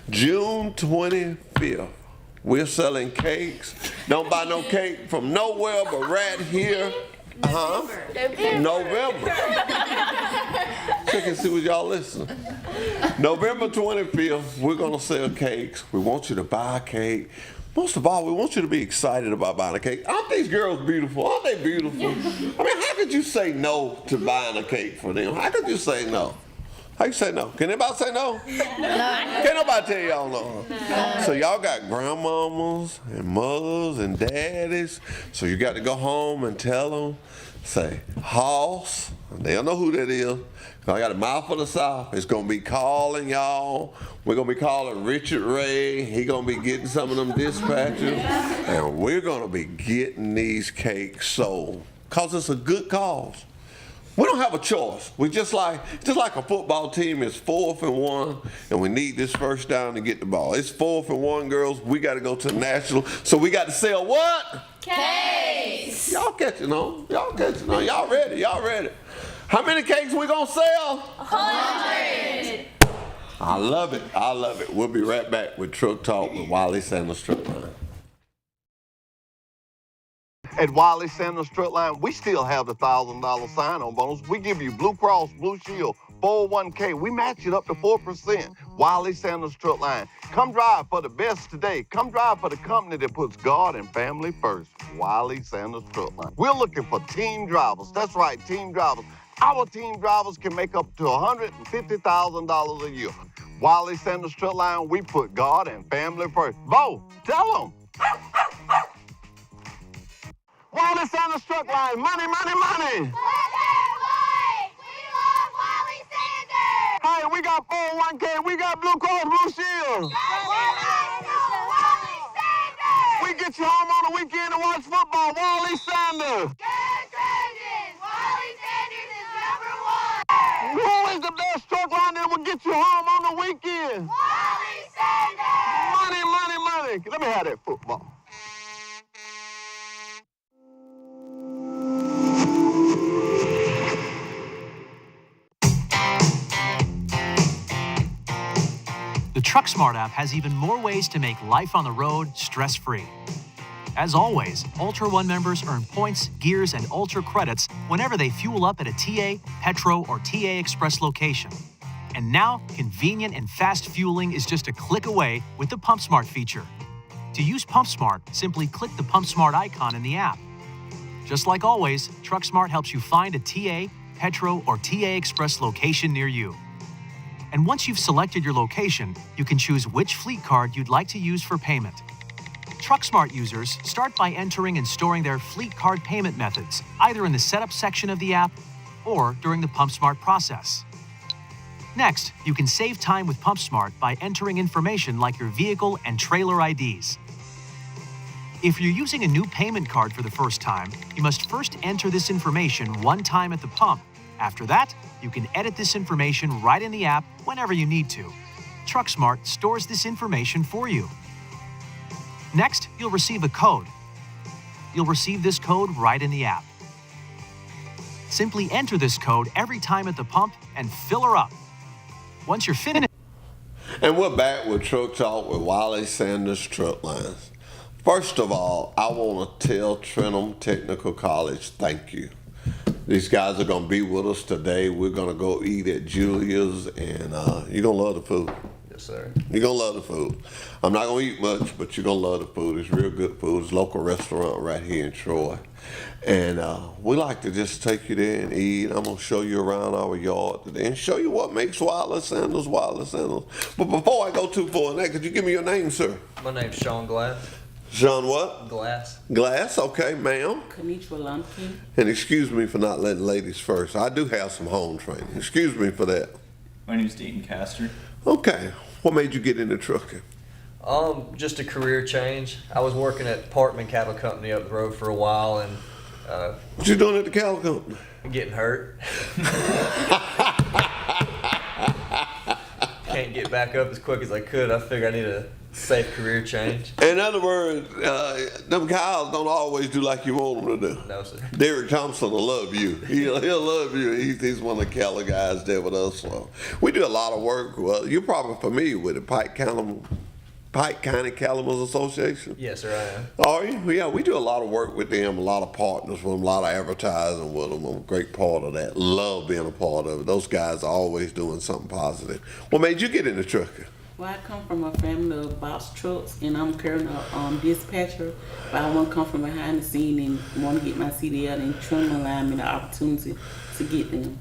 June 25th, we're selling cakes. Don't buy no cake from nowhere but right here. November. Check and see what y'all listen. November 25th, we're going to sell cakes. We want you to buy a cake. Most of all, we want you to be excited about buying a cake. Aren't these girls beautiful? Aren't they beautiful? I mean, how could you say no to buying a cake for them? How could you say no? How you say no? Can anybody say no? No. Can't nobody tell y'all no. So y'all got grandmamas and mothers and daddies. So you got to go home and tell them, say, Hoss. They'll know who that is. I got a mouth for the South. It's going to be calling y'all. We're going to be calling Richard Ray. He's going to be getting some of them dispatches. And we're going to be getting these cakes sold. Because it's a good cause. We don't have a choice. We just like a football team is 4th and 1, and we need this first down to get the ball. It's 4th and 1, girls. We got to go to the national. So we got to sell what? Cakes. Y'all catching on. Y'all catching on. Y'all ready. Y'all ready. How many cakes we gonna sell? 100. I love it. I love it. We'll be right back with Truck Talk with Wiley Sanders Truck Line. At Wiley Sanders Truck Line, we still have the $1,000 sign-on bonus. We give you Blue Cross, Blue Shield, 401k. We match it up to 4%. Wiley Sanders Truck Line. Come drive for the best today. Come drive for the company that puts God and family first. Wiley Sanders Truck Line. We're looking for team drivers. That's right, team drivers. Our team drivers can make up to $150,000 a year. Wiley Sanders Truck Line, we put God and family first. Bo, tell them. Wiley Sanders Truck Line, money, money, money. Hey, we got 401k, we got Blue Cross Blue Shield. We get you home on the weekend to watch football. Wiley Sanders. Who is the best truck line that will get you home on the weekend? Wiley Sanders! Money, money, money. Let me have that football. The TruckSmart app has even more ways to make life on the road stress-free. As always, Ultra One members earn points, gears, and Ultra credits whenever they fuel up at a TA, Petro, or TA Express location. And now, convenient and fast fueling is just a click away with the PumpSmart feature. To use PumpSmart, simply click the PumpSmart icon in the app. Just like always, TruckSmart helps you find a TA, Petro, or TA Express location near you. And once you've selected your location, you can choose which fleet card you'd like to use for payment. TruckSmart users start by entering and storing their fleet card payment methods, either in the setup section of the app or during the PumpSmart process. Next, you can save time with PumpSmart by entering information like your vehicle and trailer IDs. If you're using a new payment card for the first time, you must first enter this information one time at the pump. After that, you can edit this information right in the app whenever you need to. TruckSmart stores this information for you. Next, you'll receive a code. You'll receive this code right in the app. Simply enter this code every time at the pump and fill her up. Once you're finished... And we're back with Truck Talk with Wiley Sanders Truck Lines. First of all, I want to tell Trenton Technical College thank you. These guys are going to be with us today. We're going to go eat at Julia's, and you're going to love the food. Yes, sir. You're going to love the food. I'm not going to eat much, but you're going to love the food. It's real good food. It's a local restaurant right here in Troy. And we like to just take you there and eat. I'm going to show you around our yard today and show you what makes Wiley Sanders Wiley Sanders. But before I go too far in that, could you give me your name, sir? My name's Sean Glass. Sean what? Glass. Glass, okay, ma'am. Konnichiwa Lumpkin. And excuse me for not letting ladies first. I do have some home training. Excuse me for that. My name's Dayton Castor. Okay. What made you get into trucking? Just a career change. I was working at Parkman Cattle Company up the road for a while, and what you doing at the cattle company? getting hurt. can't get back up as quick as I could. I figured I need a safe career change. In other words, them cows don't always do like you want them to do. No, sir. Derek Thompson will love you. He'll love you. He's one of the Keller guys there with us. So we do a lot of work. Well, you're probably familiar with the Pike County Calumet Association. Yes, sir, I am. Are you? Yeah, we do a lot of work with them, a lot of partners with them, a lot of advertising with them. I'm a great part of that. Love being a part of it. Those guys are always doing something positive. What made you get into trucking? Well, I come from a family of box trucks, and I'm currently a dispatcher. But I want to come from behind the scene and want to get my CDL and trim align me the opportunity to get them.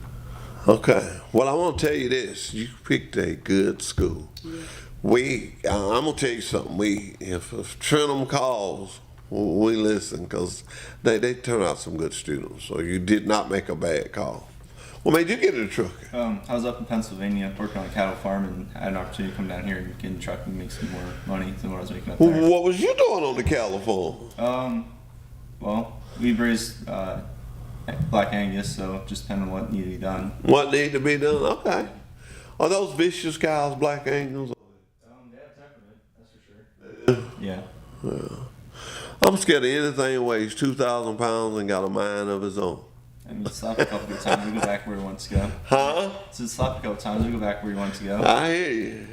Okay. Well, I want to tell you this. You picked a good school. Yeah. I'm going to tell you something. If Trenum calls, we listen because they turn out some good students. So you did not make a bad call. What made you get into trucking? I was up in Pennsylvania working on a cattle farm and had an opportunity to come down here and get in the truck and make some more money than what I was making up there. What was you doing on the California? Well, we raised Black Angus, so just depending on what needed to be done. What needed to be done? Okay. Are those vicious cows, Black Angels? They have temperament, that's for sure. Yeah. I'm scared of anything that weighs 2,000 pounds and got a mind of its own. I mean, slap a couple of times, we go back where we want to go. Huh? So slap a couple times, we go back where we want to go. I hear you.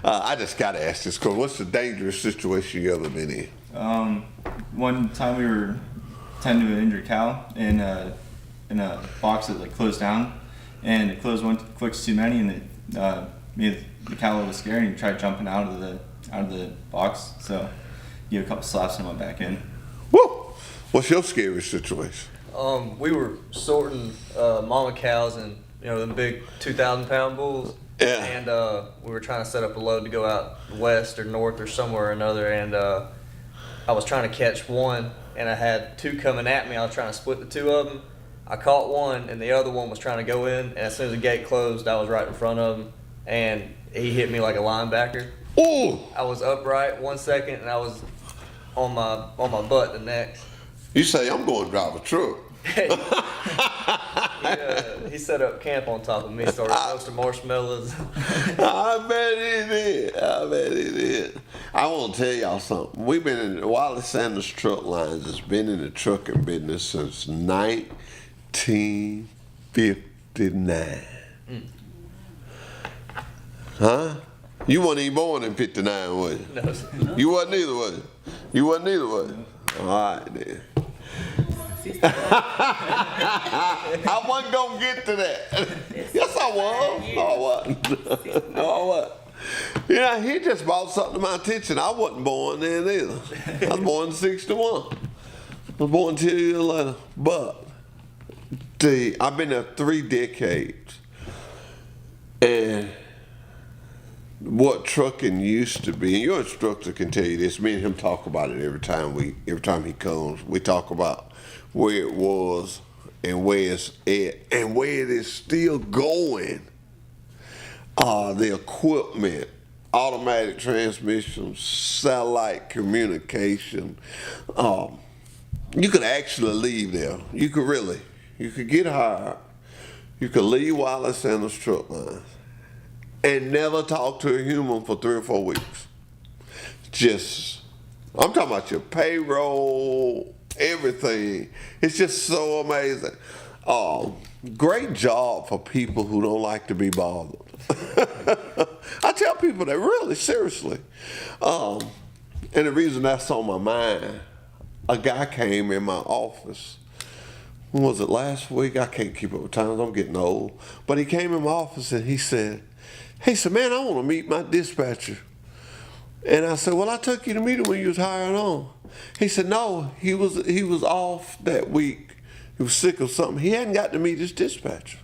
I just got to ask this, because what's the dangerous situation you ever been in? One time we were tending to an injured cow in a box that closed down, and it closed one clicks too many, and it made the cow a little scared, and he tried jumping out of the box. So, gave a couple slaps and went back in. Woo! What's your scariest situation? We were sorting mama cows and them big 2,000-pound bulls. Yeah. And we were trying to set up a load to go out west or north or somewhere or another. And I was trying to catch one, and I had two coming at me. I was trying to split the two of them. I caught one, and the other one was trying to go in. And as soon as the gate closed, I was right in front of him, and he hit me like a linebacker. Ooh! I was upright 1 second, and I was on my butt the next. You say I'm going to drive a truck. He set up camp on top of me, started roasting marshmallows. I bet he did. I want to tell y'all something. We've been in Wiley Sanders Truck Lines has been in the trucking business since 1959. Huh? You wasn't even born in 59, was you? No, sir. You wasn't either, was you? You wasn't either, was you? All right, then. I wasn't going to get to that. Yes, I was. No, I wasn't. No, I wasn't. He just brought something to my attention. I wasn't born then either. I was born in 61. I was born 2 years later. But I've been there 3 decades. And what trucking used to be, and your instructor can tell you this, me and him talk about it every time he comes. We talk about where it was and where it's at and where it is still going. The equipment, automatic transmissions, satellite communication. You could actually leave there. You could get hired. You could leave Wiley Sanders Truck Lines and never talk to a human for 3 or 4 weeks. I'm talking about your payroll, everything. It's just so amazing. Great job for people who don't like to be bothered. I tell people that really, seriously. And the reason that's on my mind, a guy came in my office. When was it, last week? I can't keep up with times. I'm getting old. But he came in my office and he said, man, I want to meet my dispatcher. And I said, well, I took you to meet him when you was hired on. He said, no, he was off that week. He was sick or something. He hadn't got to meet his dispatcher.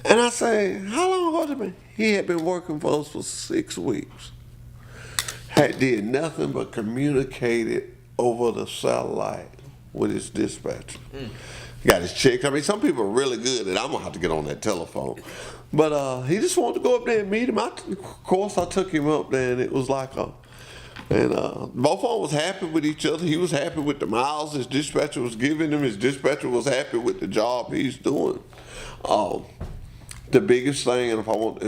And I say, how long ago had it been? He had been working for us for 6 weeks. Did nothing but communicated over the satellite with his dispatcher. Got his check. I mean, some people are really good at it. I'm going to have to get on that telephone. But he just wanted to go up there and meet him. Of course, I took him up there, and it was like both of them was happy with each other. He was happy with the miles his dispatcher was giving him. His dispatcher was happy with the job he's doing. The biggest thing, and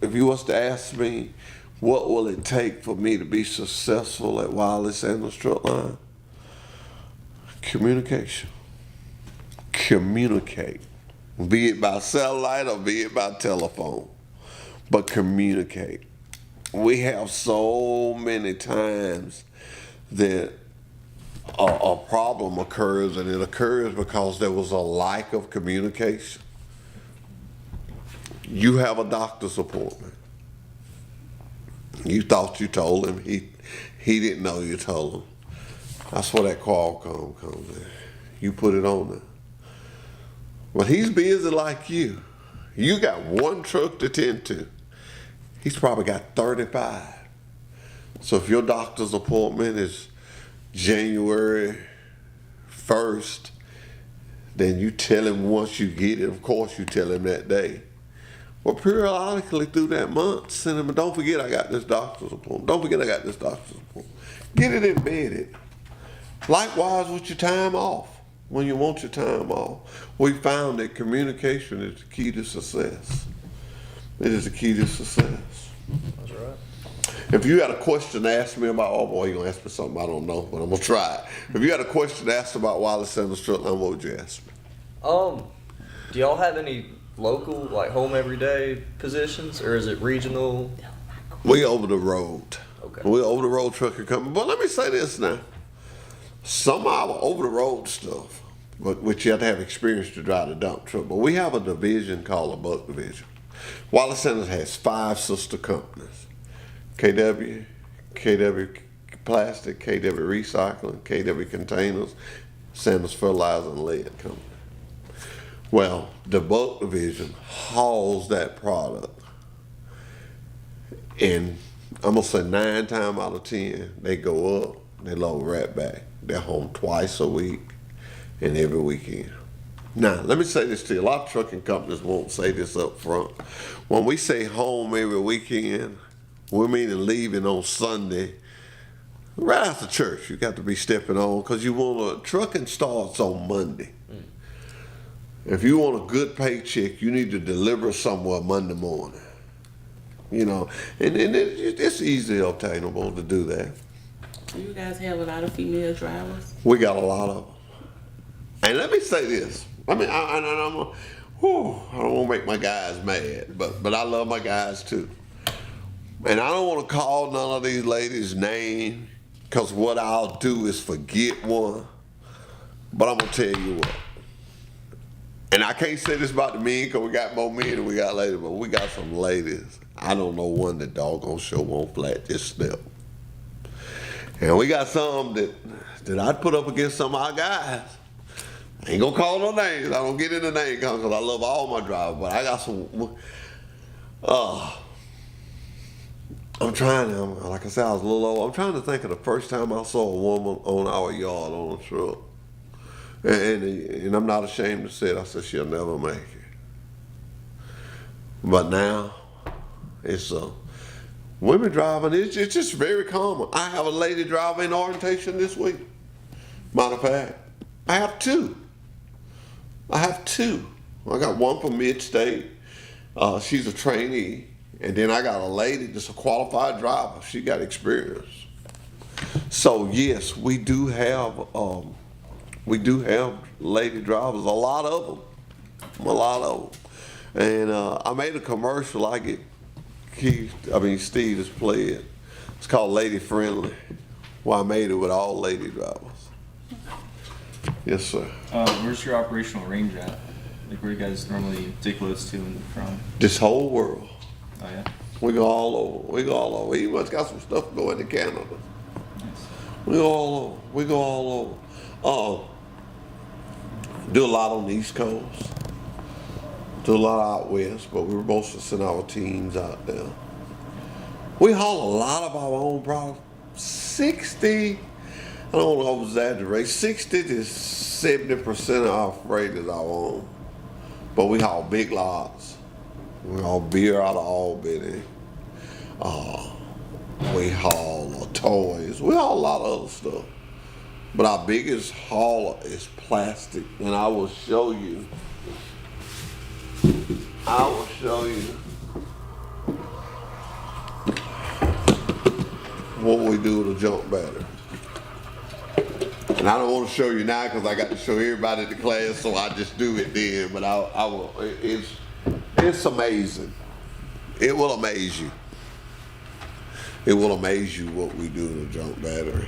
if you was to ask me, what will it take for me to be successful at Wiley Sanders Truck Line? Communication. Communicate. Be it by satellite or be it by telephone. But communicate. We have so many times that a problem occurs, and it occurs because there was a lack of communication. You have a doctor's appointment. You thought you told him. He didn't know you told him. That's where that Qualcomm comes in. You put it on there. But he's busy like you. You got one truck to tend to. He's probably got 35. So if your doctor's appointment is January 1st, then you tell him once you get it. Of course, you tell him that day. Well, periodically through that month, send him, don't forget I got this doctor's appointment. Don't forget I got this doctor's appointment. Get it embedded. Likewise with your time off. When you want your time off, we found that communication is the key to success. It is the key to success. That's right. If you had a question to ask me about, oh boy, you're going to ask me something I don't know, but I'm going to try it. If you had a question to ask about Wiley Sanders Truck Line, what would you ask me? Do y'all have any local, like home everyday positions, or is it regional? We over the road. Okay. We over the road trucker company. But let me say this now. Some of our over the road stuff, which you have to have experience to drive the dump truck, but we have a division called a bulk division. Wiley Sanders has 5 sister companies. KW Plastic, KW Recycling, KW Containers, Sanders Fertilizer and Lead Company. Well, the bulk division hauls that product, and I'm gonna say 9 times out of 10, they go up, they load right back. They're home twice a week and every weekend. Now, let me say this to you. A lot of trucking companies won't say this up front. When we say home every weekend, we mean leaving on Sunday. Right after church, you got to be stepping on because you want trucking starts on Monday. If you want a good paycheck, you need to deliver somewhere Monday morning. You know, and it's easily obtainable to do that. You guys have a lot of female drivers? We got a lot of them. And let me say this. I mean, I don't want to make my guys mad, but I love my guys too. And I don't want to call none of these ladies' names, because what I'll do is forget one. But I'm going to tell you what. And I can't say this about the men, because we got more men than we got ladies, but we got some ladies. I don't know one that doggone sure won't flat this step. And we got some that I'd put up against some of our guys. I ain't gonna call no names. I don't get into name because I love all my drivers, but I got some. I'm trying to, like I said, I was a little old. I'm trying to think of the first time I saw a woman on our yard on a truck. And I'm not ashamed to say it. I said, she'll never make it. But now, it's women driving, it's just very common. I have a lady driving orientation this week. Matter of fact, I have 2. I got one from Mid-State. She's a trainee. And then I got a lady that's a qualified driver. She got experience. So yes, we do have lady drivers, a lot of them. And I made a commercial. I get Steve has played it. It's called Lady Friendly. Well, I made it with all lady drivers. Yes, sir. Where's your operational range at? Like, where you guys normally take loads to and from? This whole world. Oh, yeah? We go all over. We even got some stuff going to Canada. Nice. We go all over. Do a lot on the East Coast. Do a lot out west, but we were mostly sending our teams out there. We haul a lot of our own product. 60, I don't want to exaggerate, 60 to 70% of our freight is our own. But we haul big lots. We haul beer out of Albany. We haul toys. We haul a lot of other stuff. But our biggest hauler is plastic, and I will show you. I will show you what we do with a junk battery. And I don't want to show you now because I got to show everybody in the class, so I just do it then. But I will. It's amazing. It will amaze you. It will amaze you what we do with a junk battery.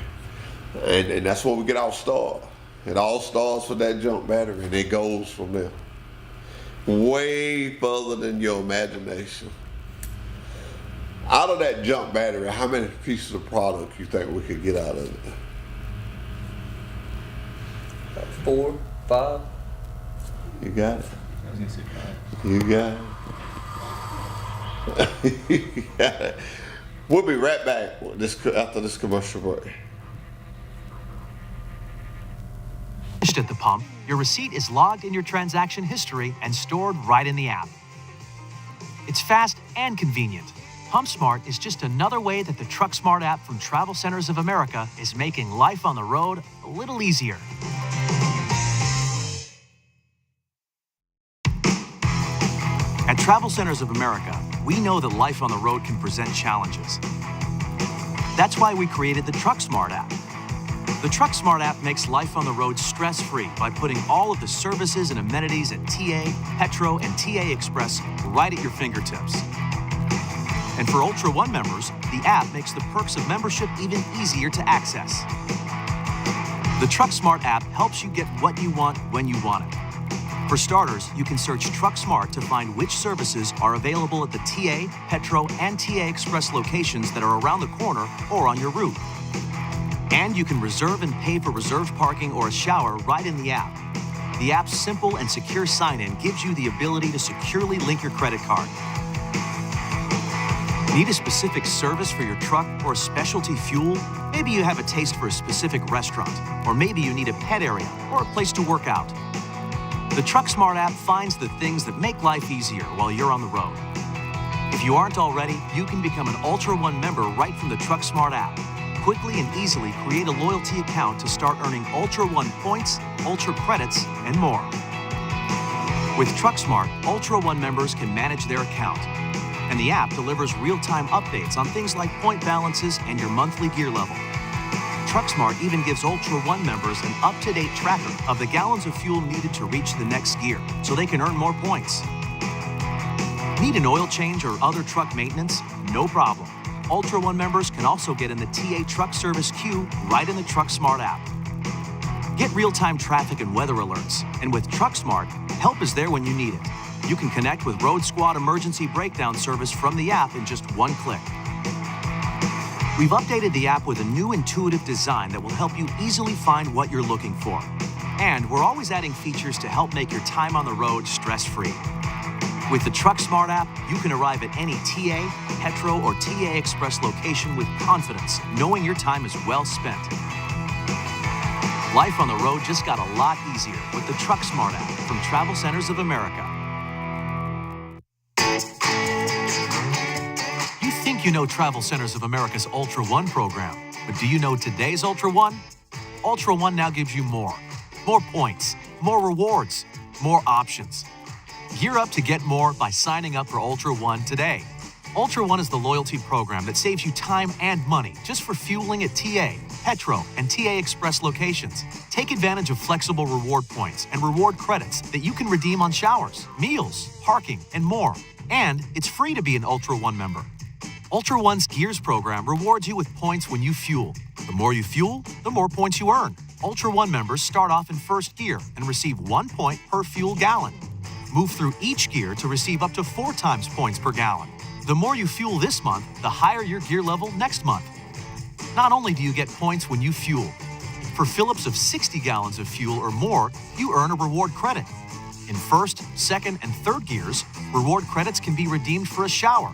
And that's where we get our start. It all starts with that junk battery, and it goes from there. Way further than your imagination. Out of that junk battery, how many pieces of product you think we could get out of it? 4, 5. You got it. I was gonna say 5. You got it. You got it. We'll be right back after this commercial break. Finished at the pump, your receipt is logged in your transaction history and stored right in the app. It's fast and convenient. PumpSmart is just another way that the TruckSmart app from Travel Centers of America is making life on the road a little easier. At Travel Centers of America, we know that life on the road can present challenges. That's why we created the TruckSmart app. The TruckSmart app makes life on the road stress-free by putting all of the services and amenities at TA, Petro, and TA Express right at your fingertips. And for Ultra One members, the app makes the perks of membership even easier to access. The TruckSmart app helps you get what you want when you want it. For starters, you can search TruckSmart to find which services are available at the TA, Petro, and TA Express locations that are around the corner or on your route. And you can reserve and pay for reserved parking or a shower right in the app. The app's simple and secure sign-in gives you the ability to securely link your credit card. Need a specific service for your truck or a specialty fuel? Maybe you have a taste for a specific restaurant, or maybe you need a pet area or a place to work out. The TruckSmart app finds the things that make life easier while you're on the road. If you aren't already, you can become an Ultra One member right from the TruckSmart app. Quickly and easily create a loyalty account to start earning Ultra One points, Ultra credits, and more. With TruckSmart, Ultra One members can manage their account. And the app delivers real-time updates on things like point balances and your monthly gear level. TruckSmart even gives Ultra One members an up-to-date tracker of the gallons of fuel needed to reach the next gear, so they can earn more points. Need an oil change or other truck maintenance? No problem. Ultra One members can also get in the TA truck service queue right in the TruckSmart app. Get real-time traffic and weather alerts, and with TruckSmart, help is there when you need it. You can connect with Road Squad emergency breakdown service from the app in just one click. We've updated the app with a new intuitive design that will help you easily find what you're looking for. And we're always adding features to help make your time on the road stress-free. With the TruckSmart app, you can arrive at any TA, Petro, or TA Express location with confidence, knowing your time is well spent. Life on the road just got a lot easier with the TruckSmart app from Travel Centers of America. You think you know Travel Centers of America's Ultra One program, but do you know today's Ultra One? Ultra One now gives you more. More points, more rewards, more options. Gear up to get more by signing up for Ultra One today. Ultra One is the loyalty program that saves you time and money just for fueling at TA, Petro, and TA Express locations. Take advantage of flexible reward points and reward credits that you can redeem on showers, meals, parking, and more. And it's free to be an Ultra One member. Ultra One's Gears program rewards you with points when you fuel. The more you fuel, the more points you earn. Ultra One members start off in first gear and receive 1 point per fuel gallon. Move through each gear to receive up to 4 times points per gallon. The more you fuel this month, the higher your gear level next month. Not only do you get points when you fuel, for fill-ups of 60 gallons of fuel or more, you earn a reward credit. In first, second, and third gears, reward credits can be redeemed for a shower.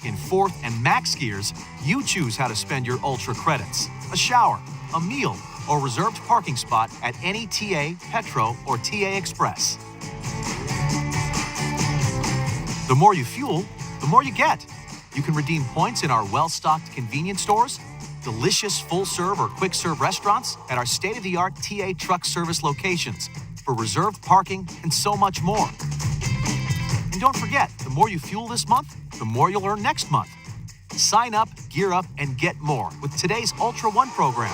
In fourth and max gears, you choose how to spend your Ultra credits, a shower, a meal, or reserved parking spot at any TA, Petro, or TA Express. The more you fuel, the more you get. You can redeem points in our well-stocked convenience stores, delicious full-serve or quick-serve restaurants, at our state-of-the-art TA truck service locations, for reserved parking and so much more. And don't forget, the more you fuel this month, the more you'll earn next month. Sign up, gear up, and get more with today's Ultra One program.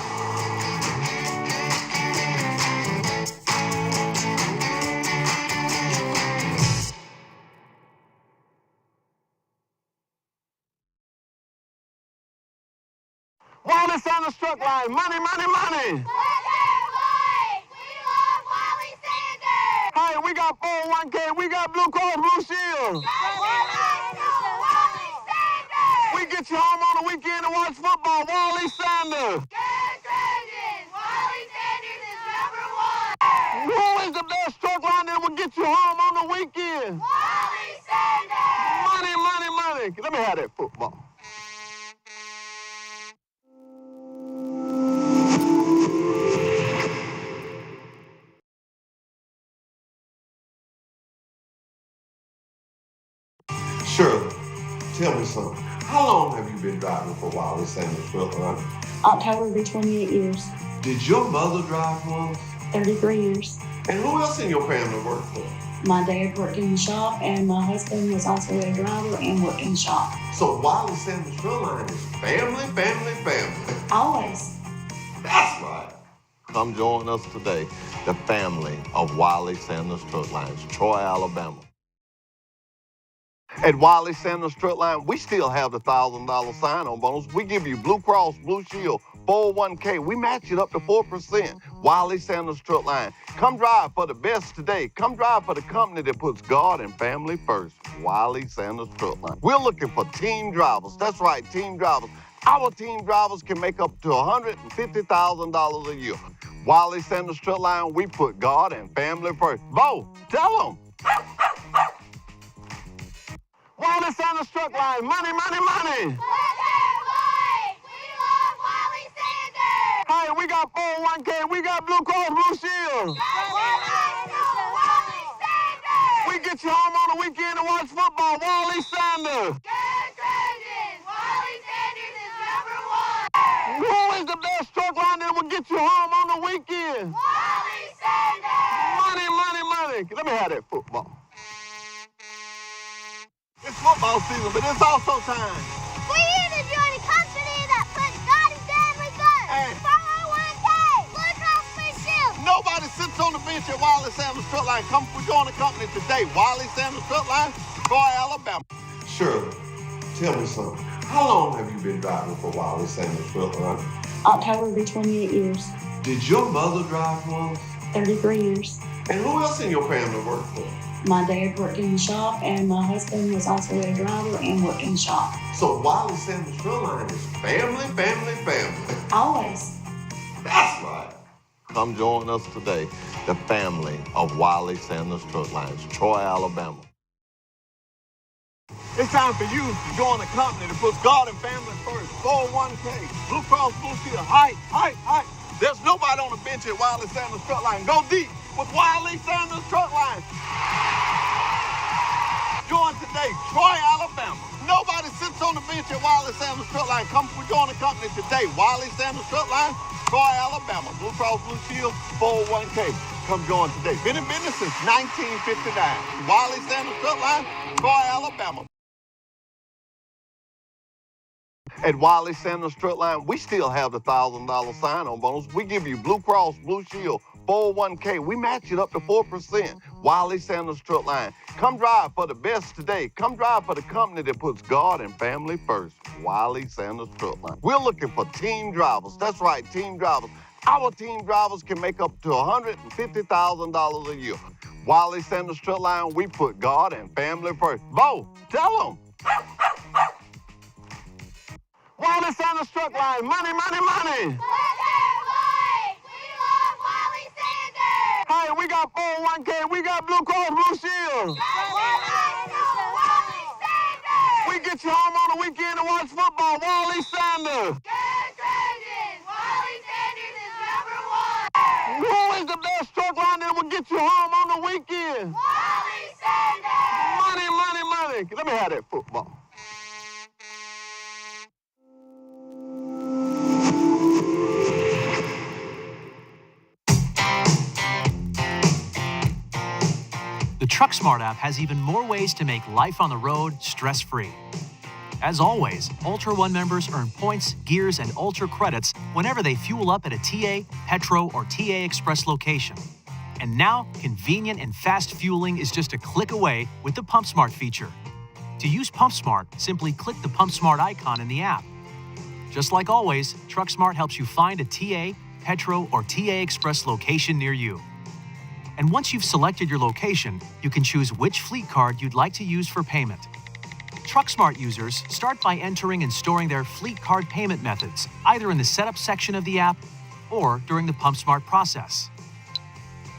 Wiley Sanders Truck Line, money, money, money. Hey, we got 401k, we got Blue Cross Blue Shield. We get you home on the weekend to watch football. Wiley Sanders. Who is the best truck line that will get you home on the weekend? Money, money, money. Let me have that football. Shirley, tell me something. How long have you been driving for Wiley Sanders Truck Line? October will be 28 years, Did your mother drive once? 33 years. And who else in your family worked for? My dad worked in the shop, and my husband was also a driver and worked in the shop. So Wiley Sanders Truck Line is family, family, family. Always. That's right. Come join us today, the family of Wiley Sanders Truck Lines, Troy, Alabama. At Wiley Sanders Truck Line, we still have the $1,000 sign-on bonus. We give you Blue Cross, Blue Shield, 401k. We match it up to 4%. Wiley Sanders Truck Line. Come drive for the best today. Come drive for the company that puts God and family first. Wiley Sanders Truck Line. We're looking for team drivers. That's right, team drivers. Our team drivers can make up to $150,000 a year. Wiley Sanders Truck Line, we put God and family first. Bo, tell them. Wiley Sanders Truck Line, money, money, money. Hey, we got 401k, we got Blue Cross Blue Shield. We get you home on the weekend to watch football. Wiley Sanders. Who is the best truck line that will get you home on the weekend? Money, money, money. Let me have that football. It's football season, but it's also time. We're here to join a company that puts God and family first. Hey. 401k, Blue Cross Blue Shield. Nobody sits on the bench at Wiley Sanders Truck Line. Come, we join the company today. Wiley Sanders Truck Line, Troy, Alabama. Shirley, tell me something. How long have you been driving for Wiley Sanders Truck Line? October will be 28 years, Did your mother drive once? 33 years. And who else in your family worked for? My dad worked in the shop, and my husband was also a driver and worked in the shop. So Wiley Sanders Truck Line is family, family, family. Always. That's right. Come join us today, the family of Wiley Sanders Truck Lines, Troy, Alabama. It's time for you to join a company that puts God and family first. 401k, Blue Cross Blue Shield, height. There's nobody on the bench at Wiley Sanders Truck Line. Go deep with Wiley Sanders Truck Line. Join today, Troy, Alabama. Nobody sits on the bench at Wiley Sanders Truck Line. Come join the company today, Wiley Sanders Truck Line, Troy, Alabama. Blue Cross Blue Shield, 401k. Come join today. Been in business since 1959. Wiley Sanders Truck Line, Troy, Alabama. At Wiley Sanders Truck Line, we still have the $1,000 sign-on bonus. We give you Blue Cross, Blue Shield, 401k. We match it up to 4%. Wiley Sanders Truck Line. Come drive for the best today. Come drive for the company that puts God and family first. Wiley Sanders Truck Line. We're looking for team drivers. That's right, team drivers. Our team drivers can make up to $150,000 a year. Wiley Sanders Truck Line, we put God and family first. Bo, tell them. Wiley Sanders Truck Line, money, money, money. Hey, we got 401k, we got Blue Cross Blue Shield. We get you home on the weekend to watch football. Wiley Sanders. Who is the best truck line that will get you home on the weekend? Money, money, money. Let me have that football. The TruckSmart app has even more ways to make life on the road stress-free. As always, Ultra One members earn points, gears, and Ultra credits whenever they fuel up at a TA, Petro, or TA Express location. And now, convenient and fast fueling is just a click away with the PumpSmart feature. To use PumpSmart, simply click the PumpSmart icon in the app. Just like always, TruckSmart helps you find a TA, Petro, or TA Express location near you. And once you've selected your location, you can choose which fleet card you'd like to use for payment. TruckSmart users start by entering and storing their fleet card payment methods, either in the setup section of the app or during the PumpSmart process.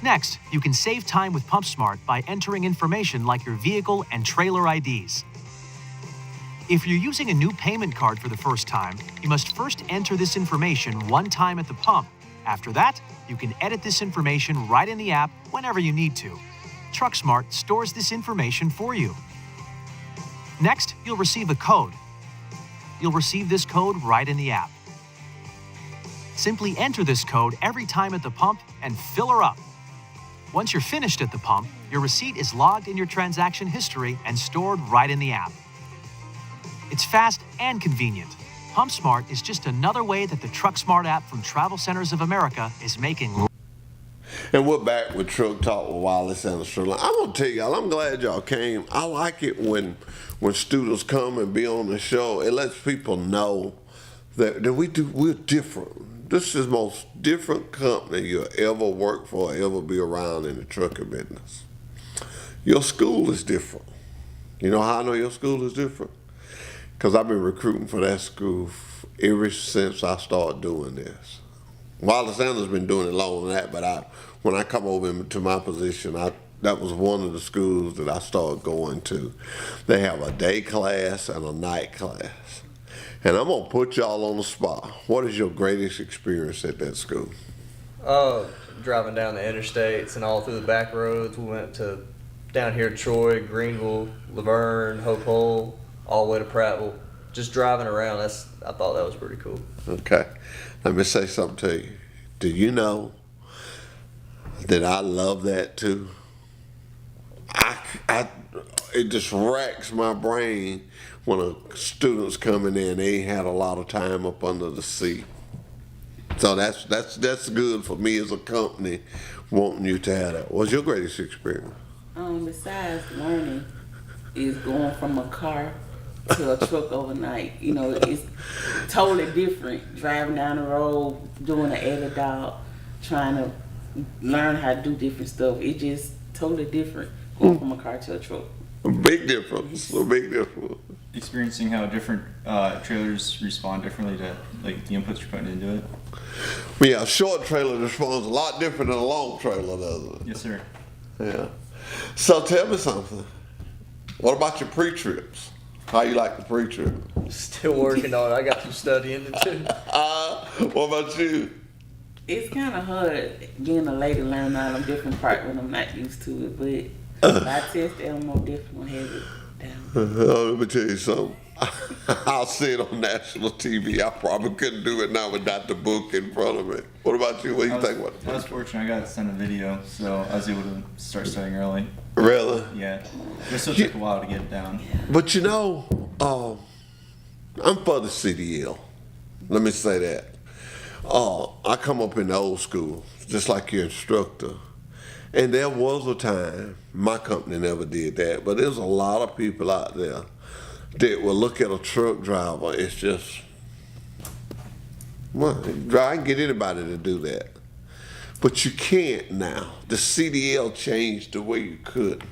Next, you can save time with PumpSmart by entering information like your vehicle and trailer IDs. If you're using a new payment card for the first time, you must first enter this information one time at the pump. After that, you can edit this information right in the app whenever you need to. TruckSmart stores this information for you. Next, you'll receive a code. You'll receive this code right in the app. Simply enter this code every time at the pump and fill her up. Once you're finished at the pump, your receipt is logged in your transaction history and stored right in the app. It's fast and convenient. PumpSmart is just another way that the TruckSmart app from Travel Centers of America is making. And we're back with Truck Talk with Wiley Sanders. I'm gonna tell y'all, I'm glad y'all came. I like it when students come and be on the show. It lets people know that we're different. This is the most different company you'll ever work for, ever be around in the trucking business. Your school is different. You know how I know your school is different? Because I've been recruiting for that school ever since I started doing this. Wiley Sanders has been doing it longer than that, but when I come over into my position, that was one of the schools that I started going to. They have a day class and a night class. And I'm going to put y'all on the spot. What is your greatest experience at that school? Driving down the interstates and all through the back roads. We went to down here to Troy, Greenville, Laverne, Hope Hole, all the way to Prattville. Just driving around, I thought that was pretty cool. Okay. Let me say something to you. Do you know that I love that too? It just racks my brain when a student's coming in, they ain't had a lot of time up under the seat. So that's good for me as a company wanting you to have that. What's your greatest experience? Besides learning, is going from a car to a truck overnight. You know, it's totally different. Driving down the road, doing an edit dog, trying to learn how to do different stuff. It's just totally different going from a car to a truck. A big difference. A big difference. Experiencing how different trailers respond differently to like the inputs you're putting into it. Well, yeah, a short trailer responds a lot different than a long trailer, doesn't it? Yes, sir. Yeah. So tell me something. What about your pre-trips? How you like the pre-trip? Still working on it. I got some studying to do. What about you? It's kind of hard being a lady learning all them different parts when I'm not used to it, but I test it, I'm more definitely have it down. Let me tell you something. I'll see it on national TV. I probably couldn't do it now without the book in front of me. What about you? What do you think about it? I was fortunate. I got sent a video, so I was able to start studying early. Really? Yeah. It still took a while to get it down. But you know, I'm for the CDL. Let me say that. I come up in the old school, just like your instructor. And there was a time, my company never did that, but there's a lot of people out there that will look at a truck driver. It's just, well, I can get anybody to do that. But you can't now. The CDL changed the way you could.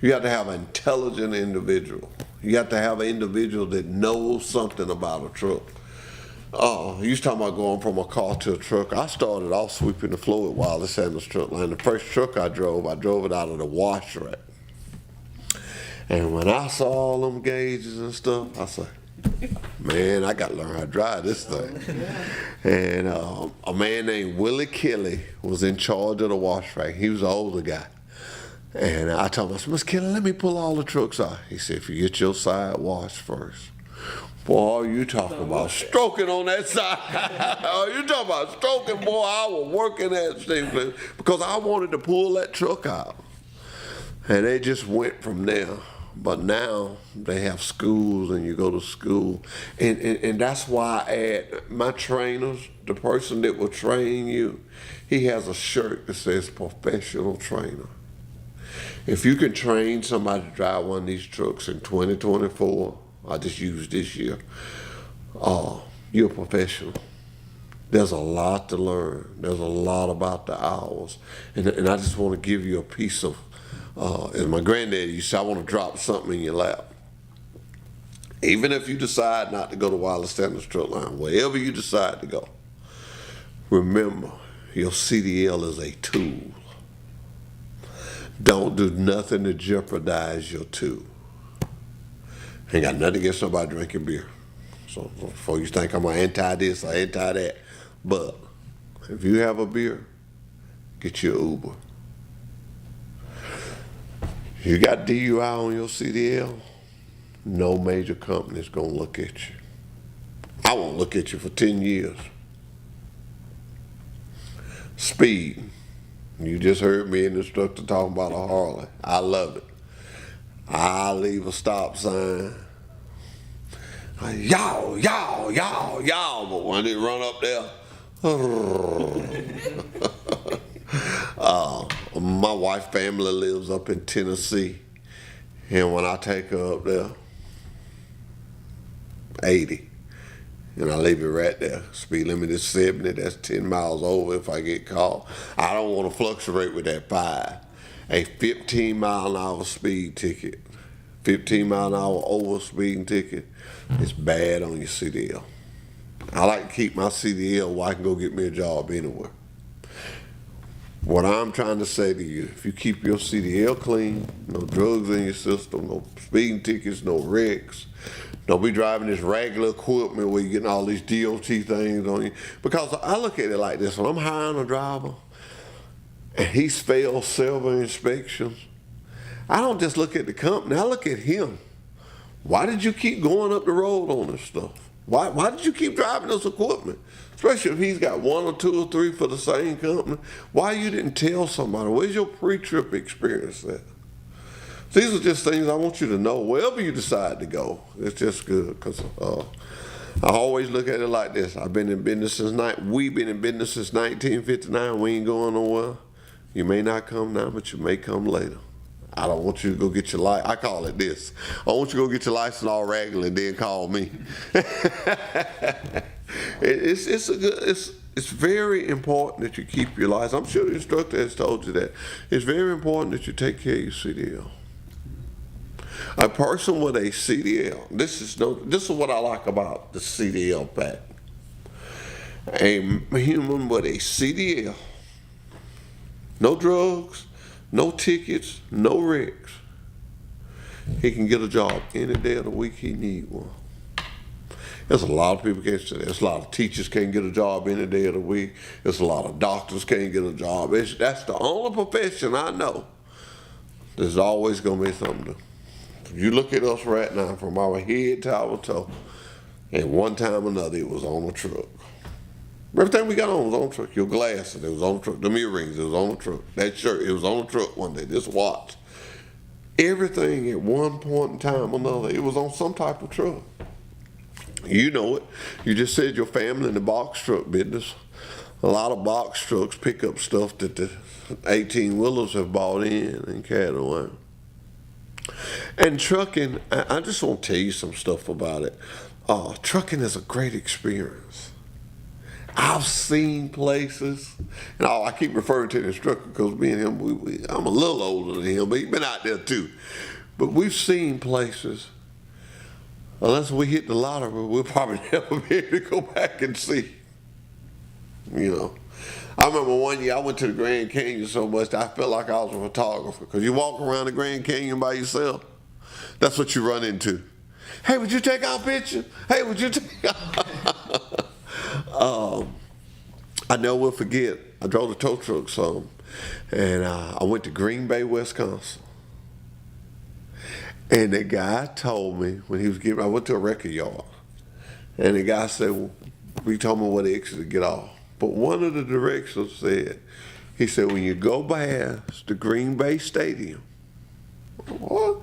You have to have an intelligent individual. You have to have an individual that knows something about a truck. You was talking about going from a car to a truck. I started off sweeping the floor at Wiley Sanders Truck Line. The first truck I drove it out of the wash rack. And when I saw all them gauges and stuff, I said, man, I got to learn how to drive this thing. And a man named Wiley Kelly was in charge of the wash rack. He was an older guy. And I told him, I said, Mr. Kelly, let me pull all the trucks out. He said, if you get your side washed first. Boy, you talking about stroking on that side. You talking about stroking, boy, I was working that thing because I wanted to pull that truck out. And they just went from there. But now they have schools and you go to school. And that's why I add my trainers, the person that will train you, he has a shirt that says professional trainer. If you can train somebody to drive one of these trucks in 2024, I just used this year, you're a professional. There's a lot to learn. There's a lot about the hours. And I just want to give you a piece of, as my granddaddy used to say, I want to drop something in your lap. Even if you decide not to go to Wiley Standards Truck Line, wherever you decide to go, remember, your CDL is a tool. Don't do nothing to jeopardize your tool. Ain't got nothing against nobody drinking beer. So before you think I'm anti this or anti that, but if you have a beer, get you an Uber. You got DUI on your CDL, no major company's gonna look at you. I won't look at you for 10 years. Speed. You just heard me and the instructor talking about a Harley. I love it. I leave a stop sign. Y'all, but when it run up there, my wife's family lives up in Tennessee, and when I take her up there, 80, and I leave it right there. Speed limit is 70, that's 10 miles over if I get caught. I don't want to fluctuate with that 5. A 15 mile an hour speed ticket, 15 mile an hour over speeding ticket, is bad on your CDL. I like to keep my CDL where I can go get me a job anywhere. What I'm trying to say to you, if you keep your CDL clean, no drugs in your system, no speeding tickets, no wrecks, don't be driving this regular equipment where you're getting all these DOT things on you. Because I look at it like this, when I'm hiring a driver and he's failed several inspections, I don't just look at the company, I look at him. Why did you keep going up the road on this stuff? Why did you keep driving this equipment? Especially if he's got 1 or 2 or 3 for the same company. Why you didn't tell somebody? Where's your pre-trip experience at? These are just things I want you to know wherever you decide to go. It's just good because I always look at it like this. We've been in business since 1959. We ain't going nowhere. You may not come now, but you may come later. I don't want you to go get your license. I call it this. I want you to go get your license all regular and then call me. It's very important that you keep your license. I'm sure the instructor has told you that. It's very important that you take care of your CDL. A person with a CDL, this is what I like about the CDL pack. A human with a CDL, no drugs, no tickets, no wrecks, he can get a job any day of the week he need one. There's a lot of people can't say that. There's a lot of teachers can't get a job any day of the week. There's a lot of doctors can't get a job. That's the only profession I know there's always going to be something to. You look at us right now from our head to our toe, and one time or another it was on the truck. Everything we got on was on the truck. Your glasses, it was on the truck. The earrings, it was on the truck. That shirt, it was on the truck one day. This watch. Everything at one point in time or another, it was on some type of truck. You know it. You just said your family in the box truck business. A lot of box trucks pick up stuff that the 18-wheelers have bought in and carried away. And trucking, I just want to tell you some stuff about it. Trucking is a great experience. I've seen places, and I keep referring to the instructor because me and him, I'm a little older than him, but he's been out there too. But we've seen places, unless we hit the lottery, we'll probably never be able to go back and see. You know, I remember one year I went to the Grand Canyon so much that I felt like I was a photographer because you walk around the Grand Canyon by yourself, that's what you run into. Hey, would you take our picture? Hey, would you take I never will forget, I drove the tow truck some, and I went to Green Bay, Wisconsin. And the guy told me when he was I went to a record yard, and the guy said, well, he told me what exit to get off. But one of the directions said, he said, when you go past the Green Bay Stadium, What?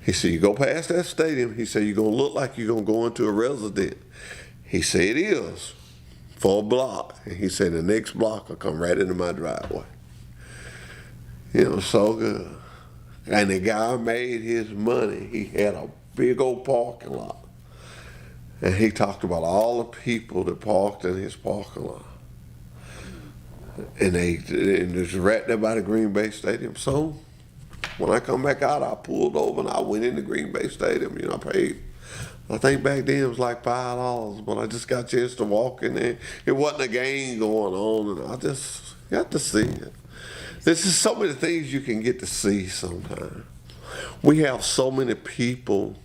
He said, you go past that stadium. He said, you're going to look like you're going to go into a residence. He said, it is for a block. And he said, the next block will come right into my driveway. It was so good. And the guy made his money. He had a big old parking lot. And he talked about all the people that parked in his parking lot. And it's right there by the Green Bay Stadium. So when I come back out, I pulled over and I went in the Green Bay Stadium. You know, I paid, I think back then it was like $5, but I just got a chance to walk in there. It wasn't a game going on, and I just got to see it. This is so many things you can get to see sometimes. We have so many people,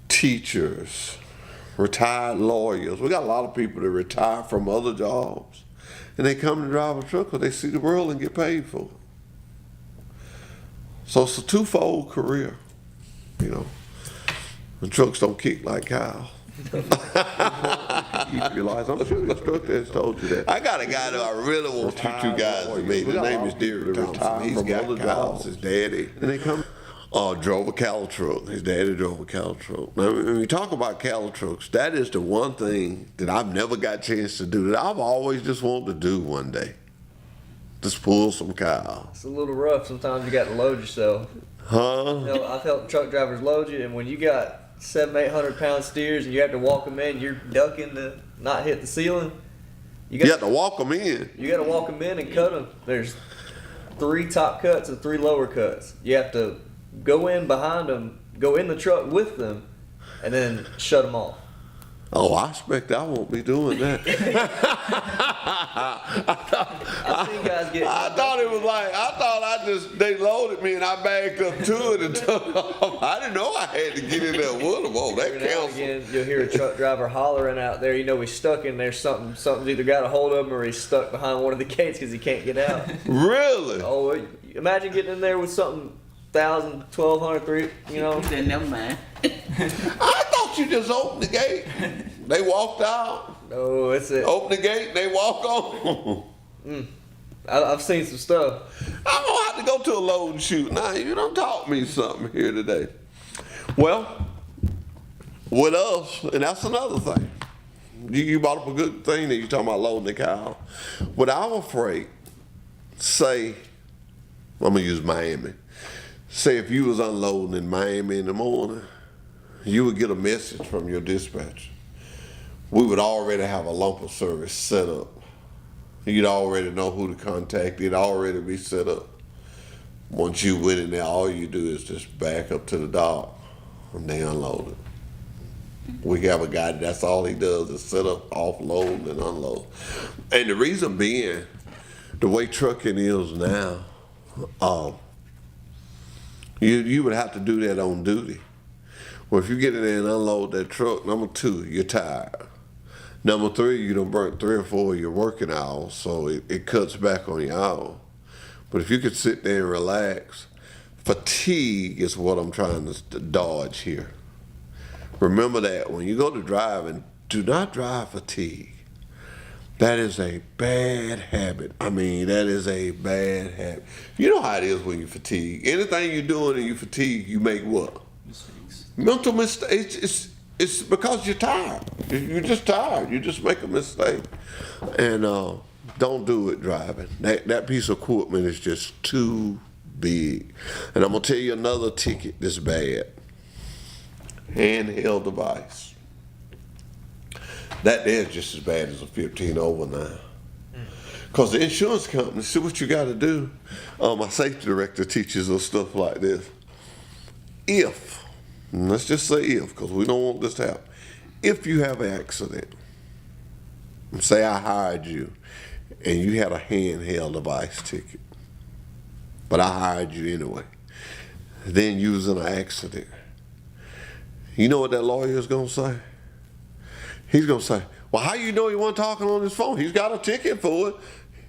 teachers, retired lawyers. We got a lot of people that retire from other jobs, and they come to drive a truck because they see the world and get paid for it. So it's a twofold career, you know. And trucks don't kick like cows. You realize, I'm sure the instructor has told you that. I got a guy that I really want you two guys to meet. His name is Derek Thompson. He's got cows. His daddy. And they come, drove a cattle truck. His daddy drove a cattle truck. Now, when we talk about cattle trucks, that is the one thing that I've never got a chance to do that I've always just wanted to do one day. Just pull some cows. It's a little rough. Sometimes you got to load yourself. Huh? You know, I've helped truck drivers load you, and when you got 700-800 pound steers and you have to walk them in, you're ducking to not hit the ceiling. You have to walk them in. You got to walk them in and cut them. There's 3 top cuts and 3 lower cuts. You have to go in behind them, go in the truck with them, and then shut them off. Oh, I expect I won't be doing that. I've seen guys get. I thought it was like, they loaded me and I backed up to it and took off. I didn't know I had to get in there with them. Oh, that Every now and counts. again, you'll hear a truck driver hollering out there. You know he's stuck in there. Something's either got a hold of him or he's stuck behind one of the gates because he can't get out. Really? Oh, imagine getting in there with something 1,000, 1,200, 3. You know. He said, never mind. I thought you just opened the gate. They walked out. No, it's it. Open the gate, they walk on. I've seen some stuff. I'm gonna have to go to a load and shoot. Now, you done taught me something here today. Well, with us, and that's another thing. You brought up a good thing that you're talking about loading the cow. With our freight, say, I'm gonna use Miami. Say if you was unloading in Miami in the morning, you would get a message from your dispatcher. We would already have a lumper service set up. You'd already know who to contact. It'd already be set up. Once you went in there, all you do is just back up to the dock and they unload it. We have a guy, that's all he does is set up, offload, and unload. And the reason being, the way trucking is now, you would have to do that on duty. Well, if you get in there and unload that truck, number 2, you're tired. Number 3, you done burnt 3 or 4 of your working hours, so it cuts back on your hours. But if you could sit there and relax, fatigue is what I'm trying to dodge here. Remember that when you go to driving, do not drive fatigue. That is a bad habit. I mean, that is a bad habit. You know how it is when you fatigue. Anything you're doing and you fatigue, you make what? Mistakes. Mental mistakes. It's because you're tired. You're just tired. You just make a mistake. And don't do it driving. That piece of equipment is just too big. And I'm going to tell you another ticket that's bad. Handheld device. That there is just as bad as a 15 over now. Because the insurance company, see what you got to do. My safety director teaches us stuff like this. If, let's just say if, because we don't want this to happen. If you have an accident, say I hired you, and you had a handheld device ticket, but I hired you anyway, then you was in an accident. You know what that lawyer is going to say? He's going to say, well, how you know he wasn't talking on his phone? He's got a ticket for it.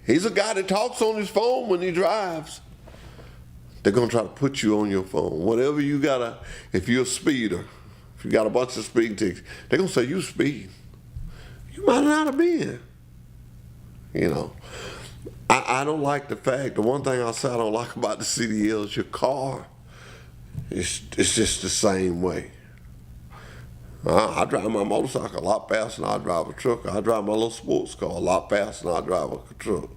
He's a guy that talks on his phone when he drives. They're going to try to put you on your phone. Whatever you got to, if you're a speeder, if you got a bunch of speeding tickets, they're going to say you speed. You might not have been. You know, I don't like the fact, the one thing I say I don't like about the CDL is your car It's just the same way. I drive my motorcycle a lot faster than I drive a truck. I drive my little sports car a lot faster than I drive a truck.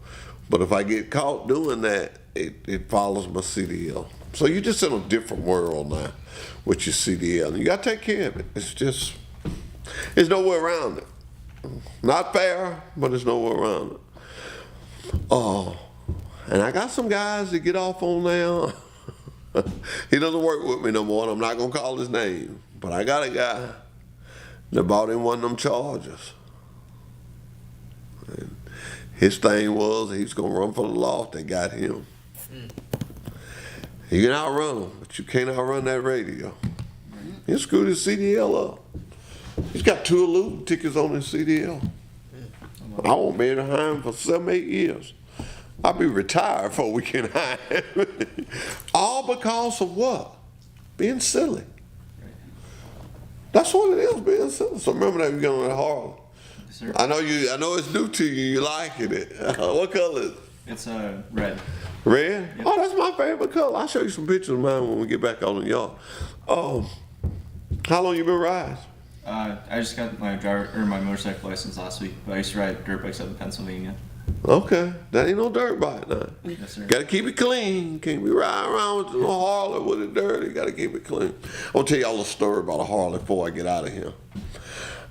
But if I get caught doing that, it follows my CDL. So you're just in a different world now with your CDL. And you got to take care of it. There's no way around it. Not fair, but there's no way around it. And I got some guys that get off on now. He doesn't work with me no more, and I'm not going to call his name. But I got a guy that bought him one of them Chargers. And his thing was he was going to run for the loft. They got him. You can outrun him, but you can't outrun that radio. He screwed his CDL up. He's got 2 eluding tickets on his CDL. I won't be able to hire him for 7-8 years. I'll be retired before we can hire him. All because of what? Being silly. That's what it is, being silly. So remember that you're going to Harley. Yes, sir. I know it's new to you. You liking it. What color is it? It's red. Red? Yep. Oh, that's my favorite color. I'll show you some pictures of mine when we get back on the yard. How long you been riding? I just got my motorcycle license last week, but I used to ride dirt bikes up in Pennsylvania. Okay, that ain't no dirt bike now. Yes, sir. Gotta keep it clean. Can't be riding around with no Harley with it dirty. Gotta keep it clean. I'll tell y'all a story about a Harley before I get out of here.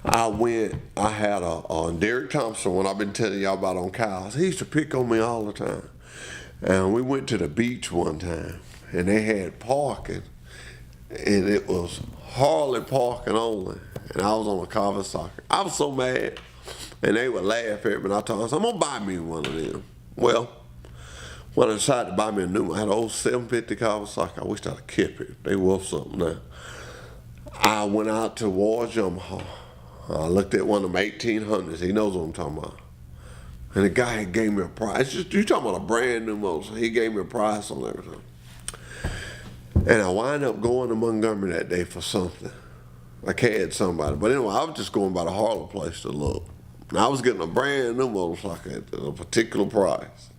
I had a Derek Thompson, one I've been telling y'all about on cows. He used to pick on me all the time. And we went to the beach one time, and they had parking, and it was Harley parking only. And I was on a Kawasaki. I was so mad. And they would laugh at me, and I told them, I'm going to buy me one of them. Well, when I decided to buy me a new one, I had an old 750 Kawasaki. I wished I'd have kept it. They worth something now. I went out to Ward's Yamaha. I looked at one of them 1800s. He knows what I'm talking about. And the guy gave me a price. You're talking about a brand new motor. He gave me a price on everything. And I wind up going to Montgomery that day for something. I had somebody. But anyway, I was just going by the Harley place to look. And I was getting a brand new motorcycle at a particular price.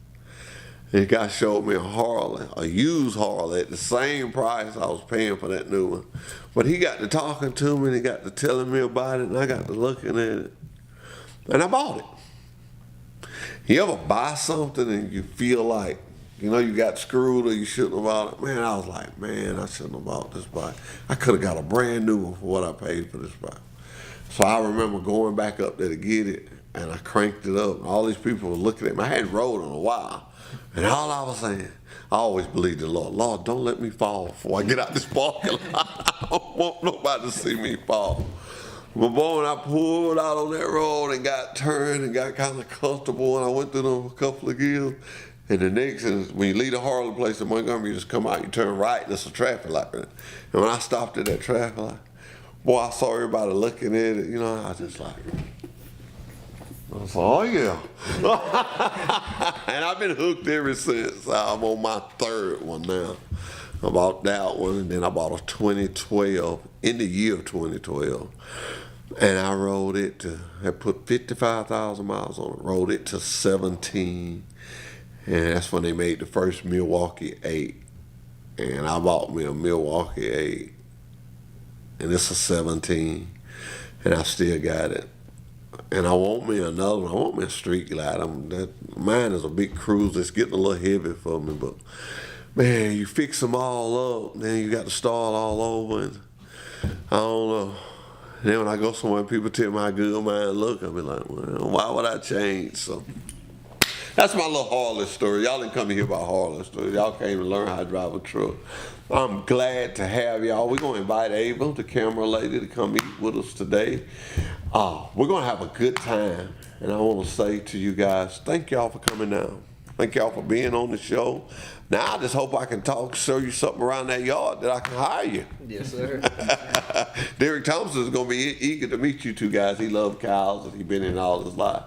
And the guy showed me a Harley, a used Harley, at the same price I was paying for that new one. But he got to talking to me, and he got to telling me about it, and I got to looking at it. And I bought it. You ever buy something and you feel like, you got screwed or you shouldn't have bought it? Man, I was like, man, I shouldn't have bought this bike. I could have got a brand new one for what I paid for this bike. So I remember going back up there to get it, and I cranked it up. And all these people were looking at me. I hadn't rode in a while. And all I was saying, I always believed in the Lord. Lord, don't let me fall before I get out this parking lot. I don't want nobody to see me fall. But boy, when I pulled out on that road and got turned and got kind of comfortable, and I went through them a couple of gears, and the next is when you leave the Harley place in Montgomery, you just come out, you turn right, there's a traffic light. And when I stopped at that traffic light, boy, I saw everybody looking at it, I was just like, I said, oh yeah. And I've been hooked ever since. I'm on my 3rd one now. I bought that one, and then I bought a 2012, in the year of 2012. And I rode it I put 55,000 miles on it, rode it to 17. And that's when they made the first Milwaukee 8. And I bought me a Milwaukee 8. And it's a 17. And I still got it. And I want me another one. I want me a street glide. Mine is a big cruiser. It's getting a little heavy for me. But, man, you fix them all up. Then you got to start all over. And I don't know. And then when I go somewhere and people tell me how good mine look, I'll be like, well, why would I change? So that's my little Harley story. Y'all didn't come to hear about Harley story. Y'all came to learn how to drive a truck. I'm glad to have y'all. We're going to invite Ava, the camera lady, to come eat with us today. We're going to have a good time. And I want to say to you guys, thank y'all for coming down. Thank y'all for being on the show. Now I just hope I can show you something around that yard that I can hire you. Yes, sir. Derek Thompson is going to be eager to meet you two guys. He loves cows and he's been in all his life.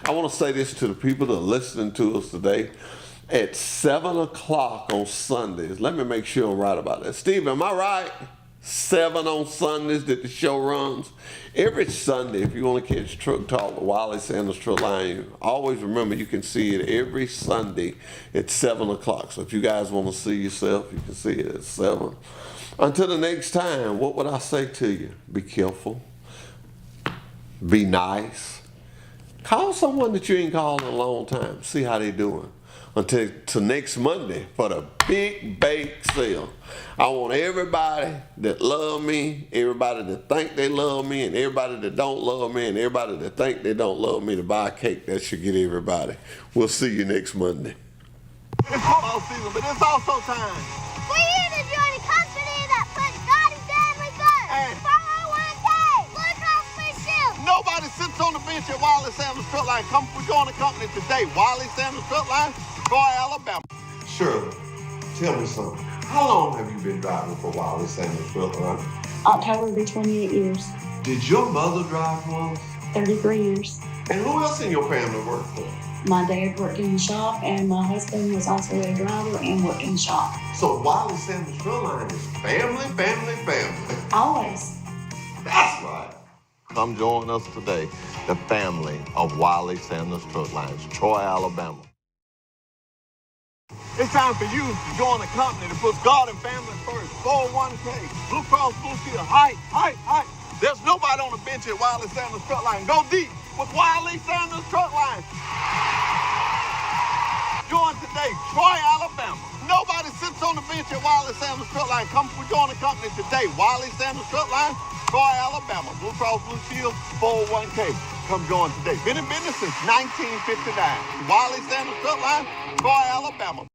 I want to say this to the people that are listening to us today. At 7 o'clock on Sundays, let me make sure I'm right about that. Steve, am I right? 7 on Sundays that the show runs. Every Sunday, if you want to catch Truck Talk with Wiley Sanders Truck Line, always remember you can see it every Sunday at 7 o'clock. So if you guys want to see yourself, you can see it at 7. Until the next time, what would I say to you? Be careful. Be nice. Call someone that you ain't called in a long time. See how they doing. Until next Monday for the big bake sale. I want everybody that love me, everybody that think they love me, and everybody that don't love me, and everybody that think they don't love me to buy a cake. That should get everybody. We'll see you next Monday. It's football season, but it's also time. We're here to join a company that puts God and family first. And 401k, Blue Cross Blue Shield. nobody sits on the bench at Wiley Sanders Truck Line. Come, we're joining the company today. Wiley Sanders Truck Line, Troy, Alabama. Shirley, tell me something. How long have you been driving for Wiley Sanders Truck Line? October will be 28 years, Did your mother drive once? 33 years. And who else in your family worked for? My dad worked in the shop, and my husband was also a driver and worked in the shop. So Wiley Sanders Truck Line is family, family, family. Always. That's right. Come join us today, the family of Wiley Sanders Truck Lines, Troy, Alabama. It's time for you to join a company that puts God and family first. 401k, Blue Cross Blue Shield, height. There's nobody on the bench at Wiley Sanders Truck Line. Go deep with Wiley Sanders Truck Line. Join today, Troy, Alabama. Nobody sits on the bench at Wiley Sanders Truck Line. Come join the company today, Wiley Sanders Truck Line, Troy, Alabama. Blue Cross Blue Shield, 401k. Come join today. Been in business since 1959. Wiley Sanders Truck Line, Troy, Alabama.